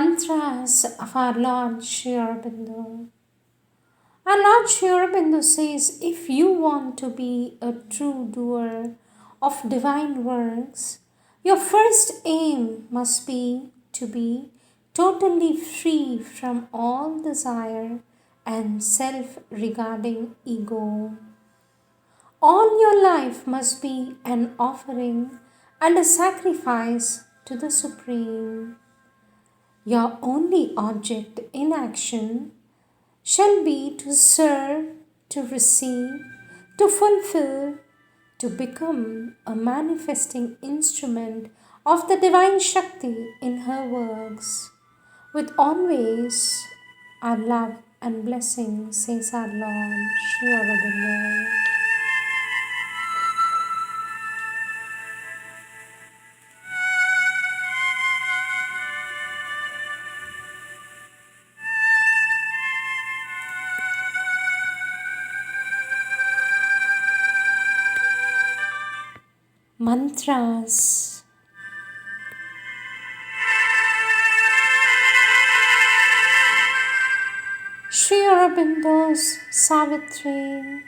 Mantras of our Lord Sri Aurobindo. Our Lord Sri Aurobindo says, if you want to be a true doer of divine works, your first aim must be to be totally free from all desire and self-regarding ego. All your life must be an offering and a sacrifice to the Supreme. Your only object in action shall be to serve, to receive, to fulfill, to become a manifesting instrument of the divine Shakti in her works, with always our love and blessing, says our Lord Sri Aurobindo. Mantras. Sri Aurobindo's Savitri,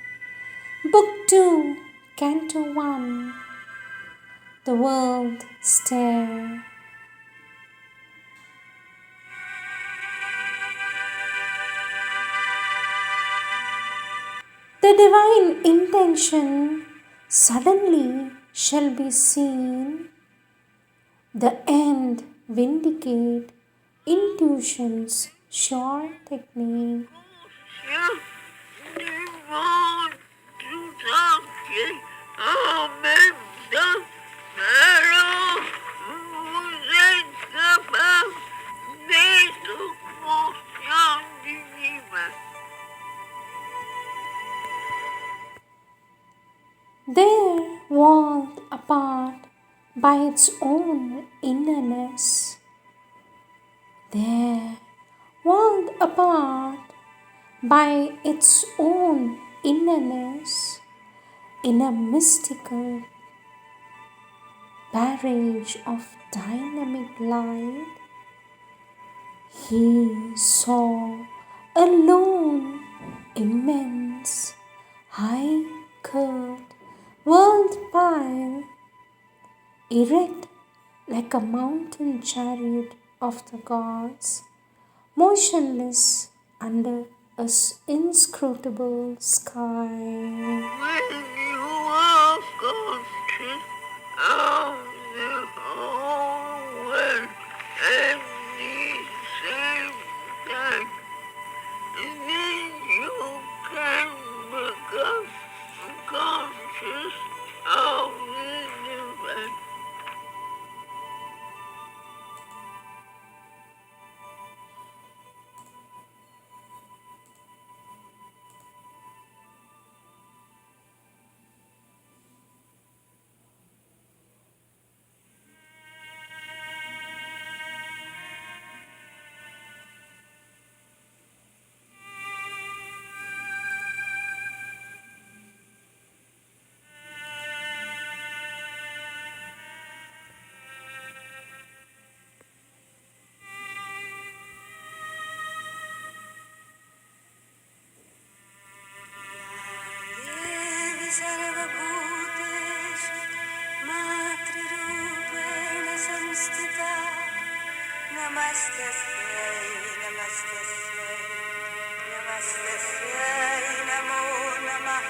Book 2, Canto 1. The World Stare. The divine intention suddenly shall be seen, the end vindicate intuition's sure technique. There, walled apart by its own innerness, there, walled apart by its own innerness, in a mystical barrage of dynamic light, he saw a lone, immense, high curved world pile, erect like a mountain chariot of the gods, motionless under an inscrutable sky. When you are conscious of the whole world at the same time, then you can become conscious of the divine. सर्वभूतेषु मातृरूपेण संस्थिता नमस्तस्यै नमस्तस्यै नमस्तस्यै नमो नमः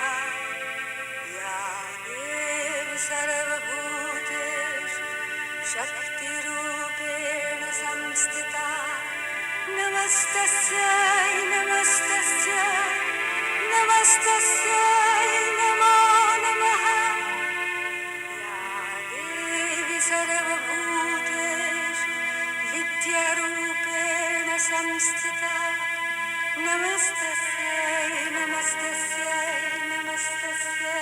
या देवी सर्वभूतेषु शक्तिरूपेण संस्थिता नमस्तस्यै नमस्तस्यै नमस्तस्यै संस्थिता नमस्तस्यै नमस्तस्यै नमस्तस्यै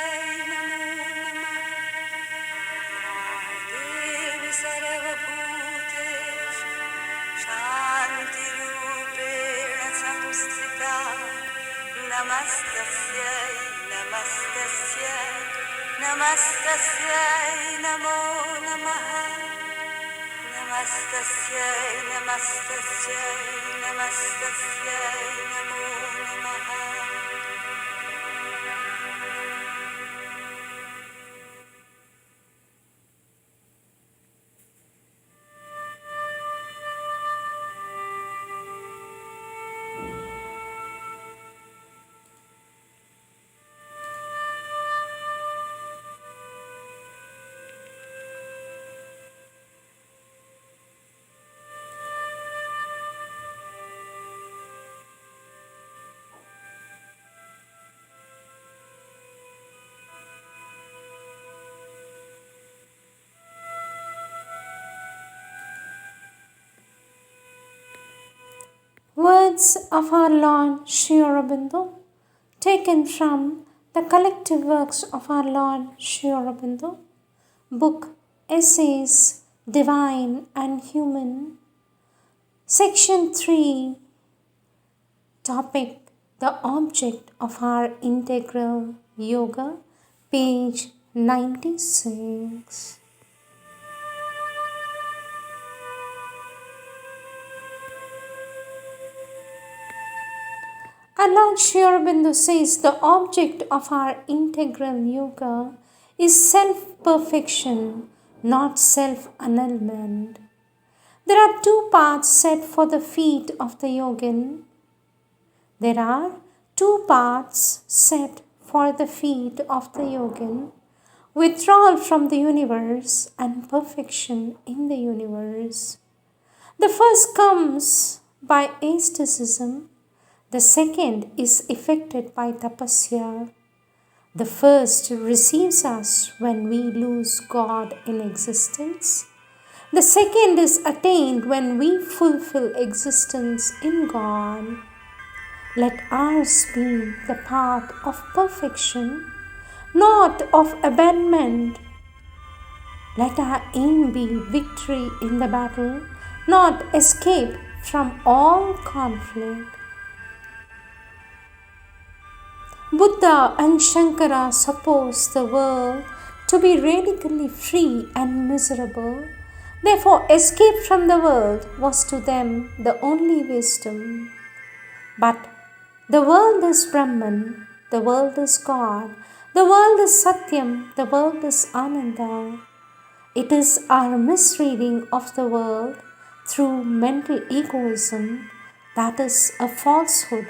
नमो नमः देवी सर्वभूतेषु शान्तिरूपेण संस्थिता नमस्तस्यै नमस्तस्यै नमस्तस्यै नमो नमः Words of our Lord Sri Aurobindo, taken from the collective works of our Lord Sri Aurobindo, book Essays Divine and Human, section 3, topic The Object of Our Integral Yoga, page 96. Our Lord Sri Aurobindo says the object of our integral yoga is self-perfection, not self-annulment. There are two paths set for the feet of the yogin. There are two paths set for the feet of the yogin: withdrawal from the universe and perfection in the universe. The first comes by asceticism. The second is effected by tapasya. The first receives us when we lose God in existence. The second is attained when we fulfill existence in God. Let ours be the path of perfection, not of abandonment. Let our aim be victory in the battle, not escape from all conflict. Buddha and Shankara supposed the world to be radically free and miserable. Therefore, escape from the world was to them the only wisdom. But the world is Brahman, the world is God, the world is Satyam, the world is Ananda. It is our misreading of the world through mental egoism that is a falsehood,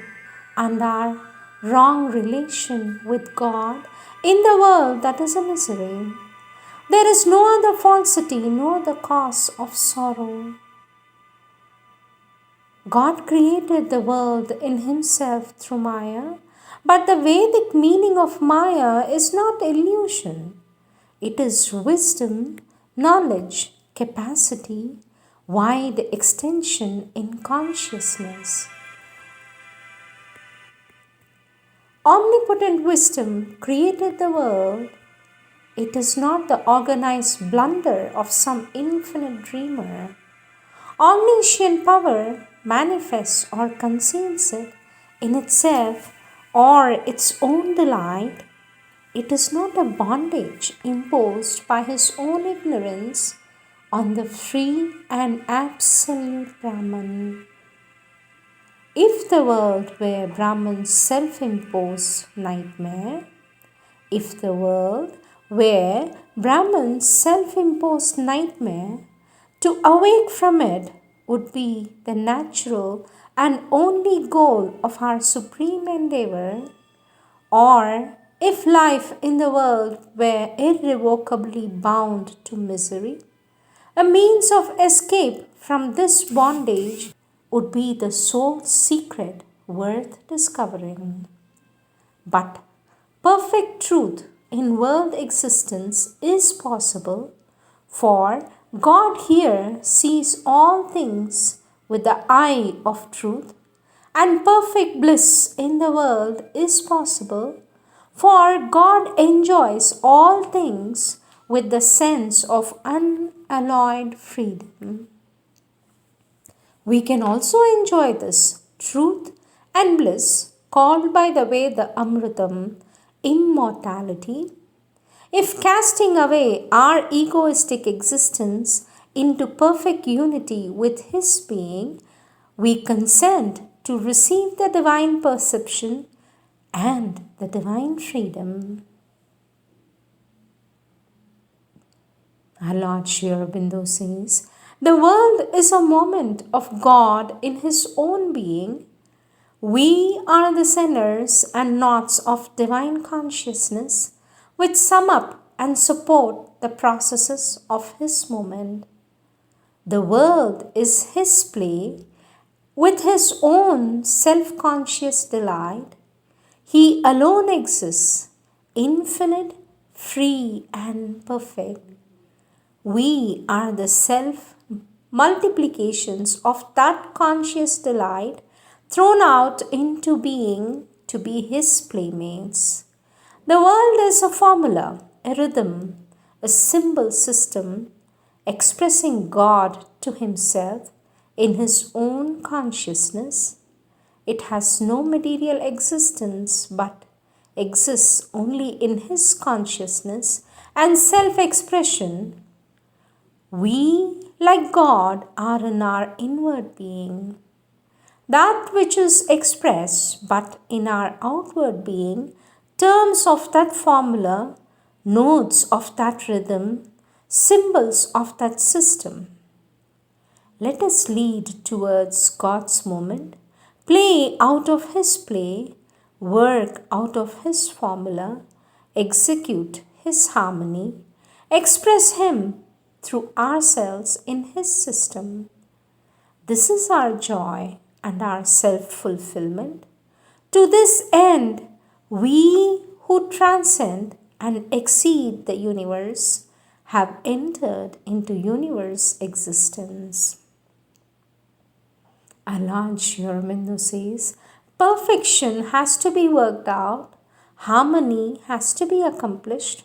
and our wrong relation with God in the world that is a misery. There is no other falsity, no other cause of sorrow. God created the world in Himself through Maya, but the Vedic meaning of Maya is not illusion. It is wisdom, knowledge, capacity, wide extension in consciousness. Omnipotent wisdom created the world. It is not the organized blunder of some infinite dreamer. Omniscient power manifests or conceals it in itself or its own delight. It is not a bondage imposed by his own ignorance on the free and absolute Brahman. If the world were Brahman's self-imposed nightmare, if the world were Brahman's self-imposed nightmare, to awake from it would be the natural and only goal of our supreme endeavor. Or if life in the world were irrevocably bound to misery, a means of escape from this bondage would be the sole secret worth discovering. But perfect truth in world existence is possible, for God here sees all things with the eye of truth, and perfect bliss in the world is possible, for God enjoys all things with the sense of unalloyed freedom. We can also enjoy this truth and bliss called by the Veda Amritam immortality if casting away our egoistic existence into perfect unity with His being, we consent to receive the divine perception and the divine freedom. Our Lord Sri Aurobindo says, the world is a moment of God in His own being. We are the centers and knots of divine consciousness which sum up and support the processes of His moment. The world is His play with His own self-conscious delight. He alone exists, infinite, free and perfect. We are the self multiplications of that conscious delight thrown out into being to be His playmates. The world is a formula, a rhythm, a symbol system expressing God to Himself in His own consciousness. It has no material existence but exists only in His consciousness and self expression. We, like God, are in our inward being. That which is expressed but in our outward being, terms of that formula, notes of that rhythm, symbols of that system. Let us lead towards God's moment, play out of His play, work out of His formula, execute His harmony, express Him through ourselves in His system. This is our joy and our self-fulfillment. To this end, we who transcend and exceed the universe have entered into universe existence. Our Lord Sri Aurobindo says, perfection has to be worked out, harmony has to be accomplished.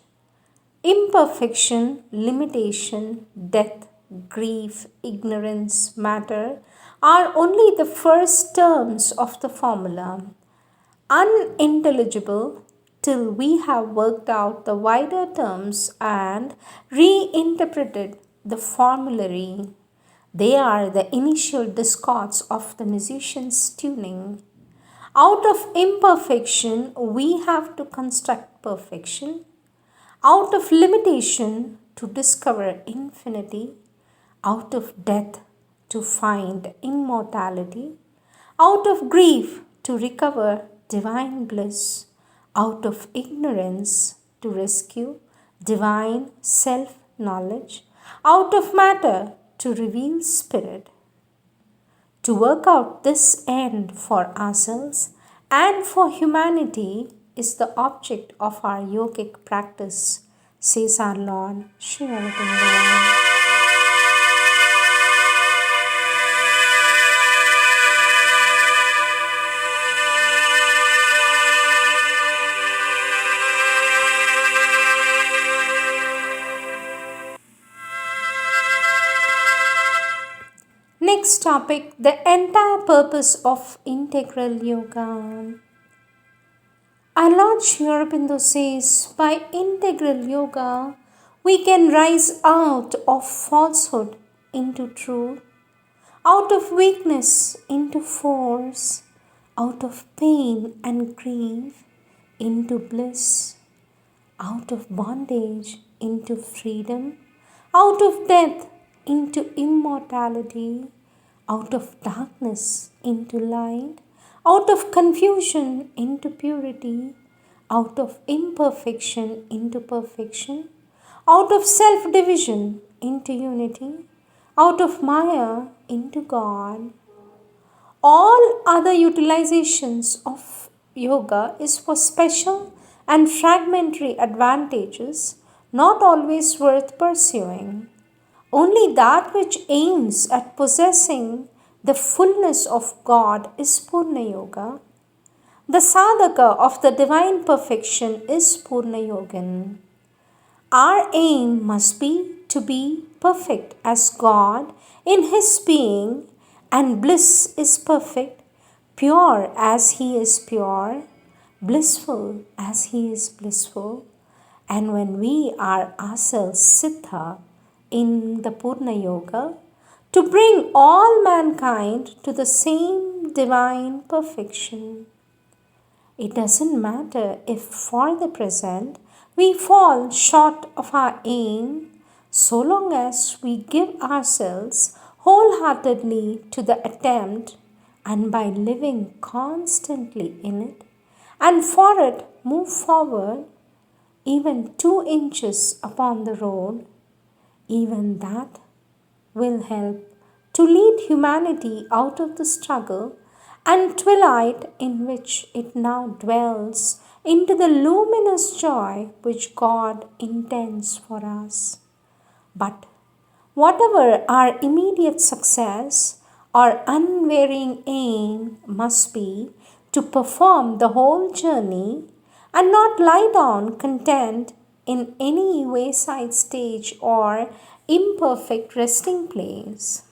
Imperfection, limitation, death, grief, ignorance, matter are only the first terms of the formula, unintelligible till we have worked out the wider terms and reinterpreted the formulary. They are the initial discords of the musician's tuning. Out of imperfection, we have to construct perfection. Out of limitation, to discover infinity. Out of death, to find immortality. Out of grief, to recover divine bliss. Out of ignorance, to rescue divine self-knowledge. Out of matter, to reveal spirit. To work out this end for ourselves and for humanity is the object of our yogic practice, says our Lord Sri Aurobindo. Next topic, the entire purpose of integral yoga. Our Lord Sri Aurobindo says, by integral yoga, we can rise out of falsehood into truth, out of weakness into force, out of pain and grief into bliss, out of bondage into freedom, out of death into immortality, out of darkness into light, out of confusion into purity, out of imperfection into perfection, out of self-division into unity, out of Maya into God. All other utilizations of yoga is for special and fragmentary advantages, not always worth pursuing. Only that which aims at possessing the fullness of God is Purna Yoga. The sadhaka of the divine perfection is Purna Yogan. Our aim must be to be perfect as God in His being, and bliss is perfect, pure as He is pure, blissful as He is blissful. And when we are ourselves Siddha, in the Purna Yoga to bring all mankind to the same divine perfection. It doesn't matter if for the present we fall short of our aim, so long as we give ourselves wholeheartedly to the attempt, and by living constantly in it, and for it move forward even 2 inches upon the road, even that will help to lead humanity out of the struggle and twilight in which it now dwells into the luminous joy which God intends for us. But whatever our immediate success, our unvarying aim must be to perform the whole journey and not lie down content in any wayside stage or imperfect resting place.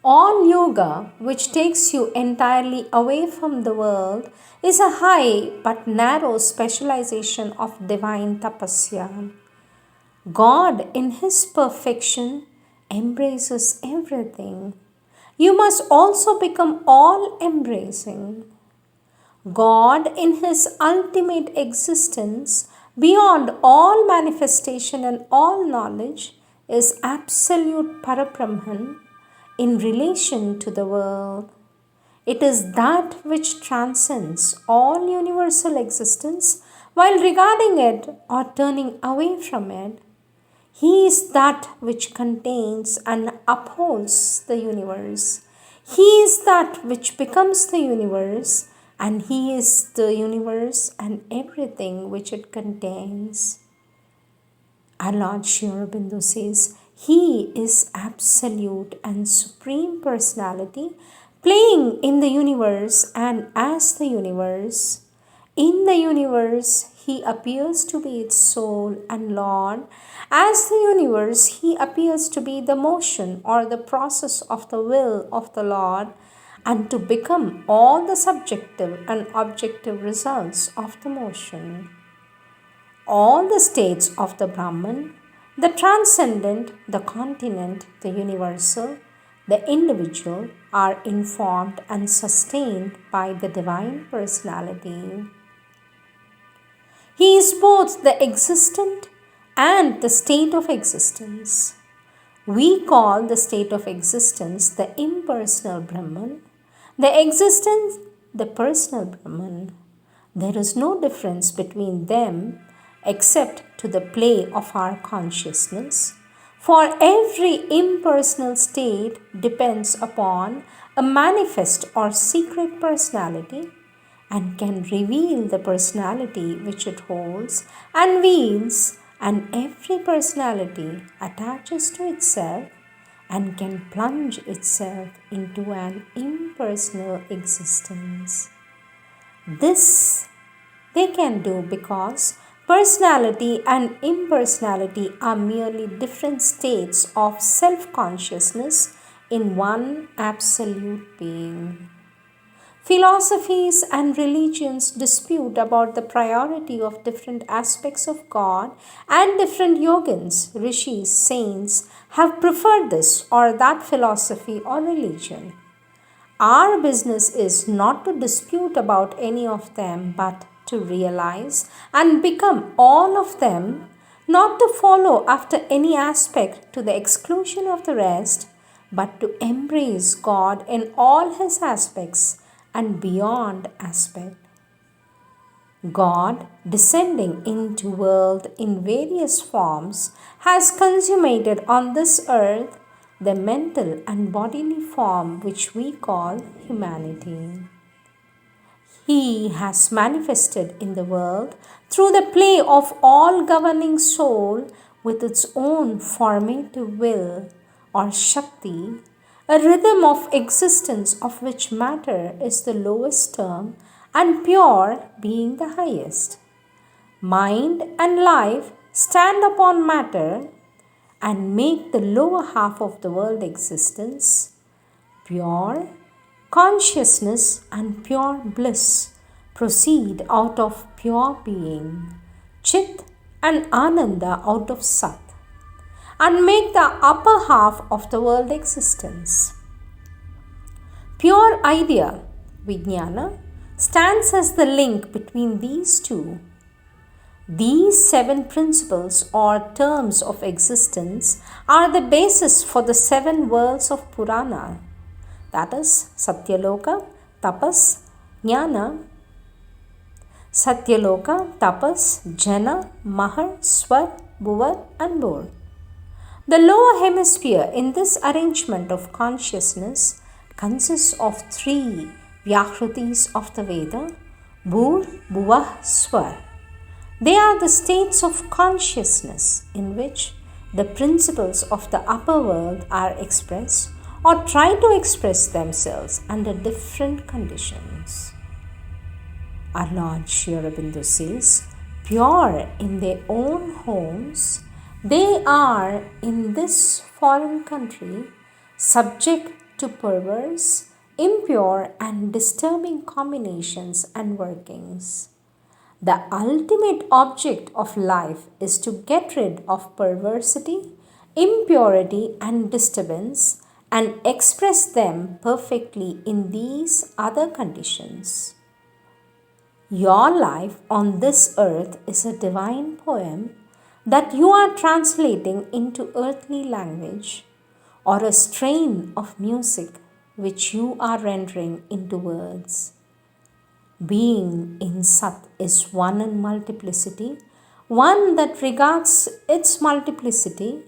All yoga, which takes you entirely away from the world, is a high but narrow specialization of divine tapasya. God, in His perfection, embraces everything. You must also become all embracing. God, in His ultimate existence, beyond all manifestation and all knowledge, is absolute Parabrahman in relation to the world. It is that which transcends all universal existence while regarding it or turning away from it. He is that which contains and upholds the universe. He is that which becomes the universe, and He is the universe and everything which it contains. Our Lord Sri Aurobindo says, He is absolute and supreme personality, playing in the universe and as the universe. In the universe, He appears to be its soul and Lord. As the universe, He appears to be the motion or the process of the will of the Lord, and to become all the subjective and objective results of the motion. All the states of the Brahman, the transcendent, the continent, the universal, the individual, are informed and sustained by the Divine Personality. He is both the existent and the state of existence. We call the state of existence the impersonal Brahman, the existence the personal Brahman. There is no difference between them except to the play of our consciousness. For every impersonal state depends upon a manifest or secret personality and can reveal the personality which it holds and wields, and every personality attaches to itself and can plunge itself into an impersonal existence. This they can do because personality and impersonality are merely different states of self-consciousness in one absolute being. Philosophies and religions dispute about the priority of different aspects of God, and different yogins, rishis, saints have preferred this or that philosophy or religion. Our business is not to dispute about any of them, but to realize and become all of them, not to follow after any aspect to the exclusion of the rest, but to embrace God in all His aspects and beyond aspect. God, descending into world in various forms, has consummated on this earth the mental and bodily form which we call humanity. He has manifested in the world through the play of all governing soul with its own formative will or Shakti, a rhythm of existence of which matter is the lowest term and pure being the highest. Mind and life stand upon matter and make the lower half of the world existence pure. Consciousness and pure bliss proceed out of pure being, Chit and Ananda out of Sat. and make the upper half of the world existence. Pure idea, Vijnana, stands as the link between these two. These 7 principles or terms of existence are the basis for the 7 worlds of Purana, that is Satyaloka, Tapas, Jnana, Satyaloka, Tapas, Jana, Mahar, Swar, Bhuvar and Bhur. The lower hemisphere in this arrangement of consciousness consists of 3 Vyakrutis of the Veda, Bhur, Bhuvah, Swar. They are the states of consciousness in which the principles of the upper world are expressed or try to express themselves under different conditions. Our Lord Sri Aurobindo says, pure in their own homes, they are in this foreign country subject to perverse, impure and disturbing combinations and workings. The ultimate object of life is to get rid of perversity, impurity and disturbance and express them perfectly in these other conditions. Your life on this earth is a divine poem that you are translating into earthly language, or a strain of music which you are rendering into words. Being in Sat is one in multiplicity, one that regards its multiplicity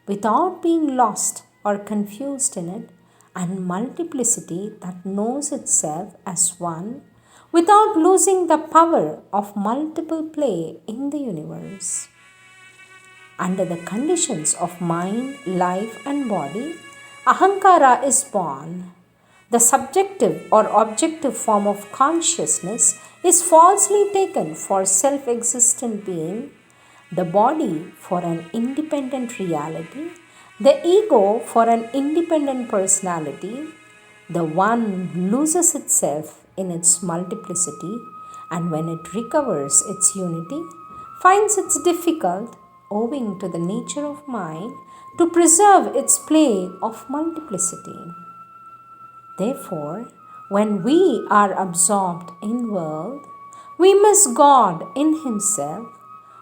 without being lost or confused in it, and multiplicity that knows itself as one without losing the power of multiple play in the universe. Under the conditions of mind, life and body, Ahankara is born. The subjective or objective form of consciousness is falsely taken for self-existent being, the body for an independent reality, the ego for an independent personality. The one loses itself in its multiplicity, and when it recovers its unity, finds it difficult, owing to the nature of mind, to preserve its play of multiplicity. Therefore, when we are absorbed in world, we miss God in Himself.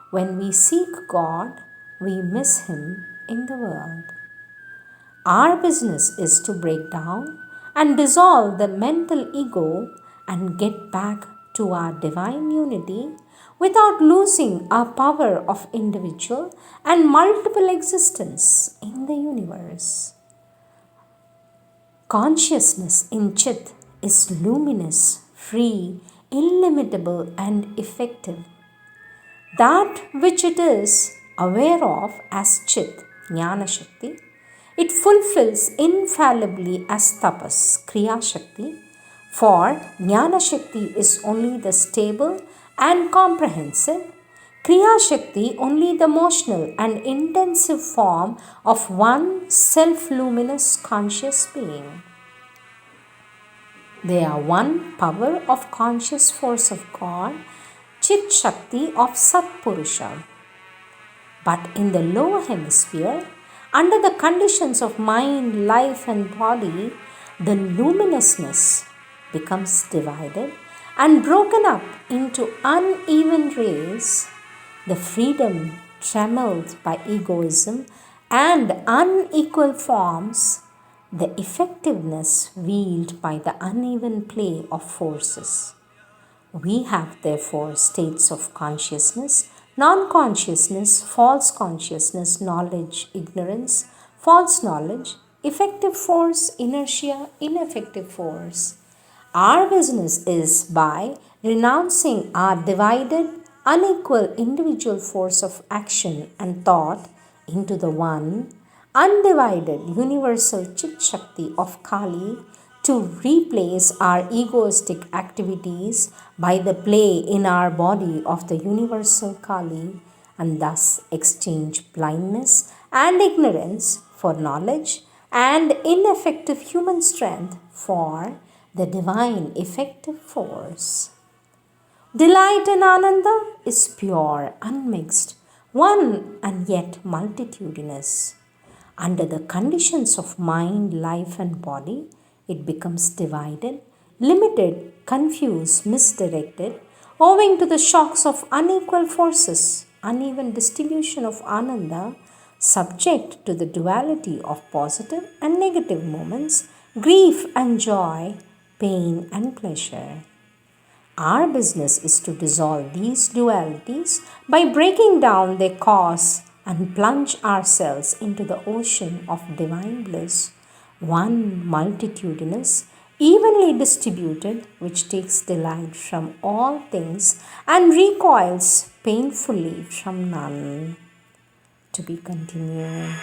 When we seek God, we miss Him in the world. Our business is to break down and dissolve the mental ego and get back to our divine unity without losing our power of individual and multiple existence in the universe. Consciousness in Chit is luminous, free, illimitable and effective. That which it is aware of as Chit, Jnana Shakti, it fulfills infallibly as Tapas, Kriya Shakti, for Jnana Shakti is only the stable and comprehensive, Kriya Shakti only the emotional and intensive form of one self-luminous conscious being. They are one power of conscious force of God, Chit Shakti of Sat Purusha. But in the lower hemisphere, under the conditions of mind, life and body, the luminousness becomes divided and broken up into uneven rays. The freedom trammeled by egoism and unequal forms, the effectiveness wielded by the uneven play of forces. We have therefore states of consciousness, non-consciousness, false consciousness, knowledge, ignorance, false knowledge, effective force, inertia, ineffective force. Our business is by renouncing our divided, unequal individual force of action and thought into the one, undivided universal Chit Shakti of Kali to replace our egoistic activities by the play in our body of the universal Kali, and thus exchange blindness and ignorance for knowledge and ineffective human strength for the divine effective force. Delight in Ananda is pure, unmixed, one and yet multitudinous. Under the conditions of mind, life, and body, it becomes divided, limited, confused, misdirected, owing to the shocks of unequal forces, uneven distribution of ananda, subject to the duality of positive and negative moments, grief and joy, pain and pleasure. Our business is to dissolve these dualities by breaking down their cause and plunge ourselves into the ocean of divine bliss, one multitudinous, evenly distributed, which takes delight from all things and recoils painfully from none. To be continued.